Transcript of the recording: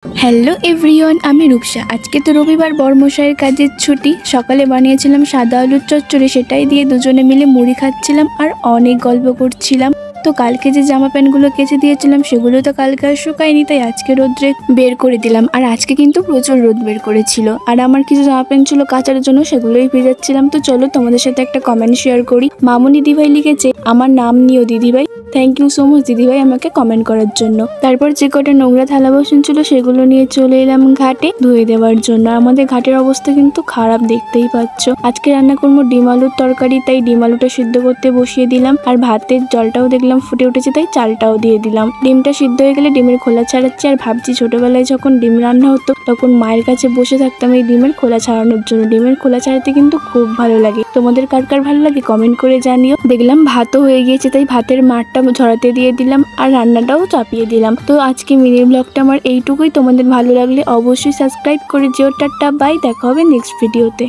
Hello everyone, আমি রূপসা। আজকে তো রবিবার, বরমশাইয়ের কাজের ছুটি। সকালে বানিয়েছিলাম সাদা আলুর চচ্চড়ি, সেটাই দিয়ে দুজনে মিলে মুড়ি খাচ্ছিলাম আর অনেক গল্প করছিলাম। তো কালকে যে জামা প্যান্টগুলো কেচে দিয়েছিলাম সেগুলো তো কালকে আর শুকায়নি, তাই আজকে রোদ্রে বের করে দিলাম। আর আজকে কিন্তু প্রচুর রোদ বের করেছিল, আর আমার কিছু জামা প্যান্ট ছিল কাচার জন্য, সেগুলোই ভেজাচ্ছিলাম। তো চলো তোমাদের সাথে একটা কমেন্ট শেয়ার করি। মামুনি দিদিভাই লিখেছে, আমার নাম নিও দিদিভাই। থ্যাংক ইউ সো মাচ দিদিভাই আমাকে কমেন্ট করার জন্য। তারপর যে কটা নোংরা থালা বাসন ছিল সেগুলো নিয়ে চলে এলাম ঘাটে ধুয়ে দেওয়ার জন্য। আমাদের ঘাটের অবস্থা কিন্তু খারাপ, দেখতেই পাচ্ছ। আজকে রান্না করবো ডিম আলুর তরকারি, তাই ডিম আলুটা সিদ্ধ করতে বসিয়ে দিলাম। আর ভাতের জলটাও দেখলাম ফুটে উঠেছে, তাই চালটাও দিয়ে দিলাম। ডিমটা সিদ্ধ হয়ে গেলে ডিমের খোলা ছাড়াচ্ছি। আর ভাবছি, ছোটবেলায় যখন ডিম রান্না হতো তখন মায়ের কাছে বসে থাকতাম এই ডিমের খোলা ছাড়ানোর জন্য। ডিমের খোলা ছাড়াতে কিন্তু খুব ভালো লাগে। তোমাদের কার কার ভালো লাগে কমেন্ট করে জানিও। দেখলাম ভাতও হয়ে গিয়েছে, তাই ভাতের মাঠটা ঝরাতে দিয়ে দিলাম আর রান্নাটাও চাপিয়ে দিলাম। তো আজকে মিনি ব্লগটা আমার এইটুকুই। তোমাদের ভালো লাগলে অবশ্যই সাবস্ক্রাইব করে যেও। টাটা বাই, দেখা হবে নেক্সট ভিডিওতে।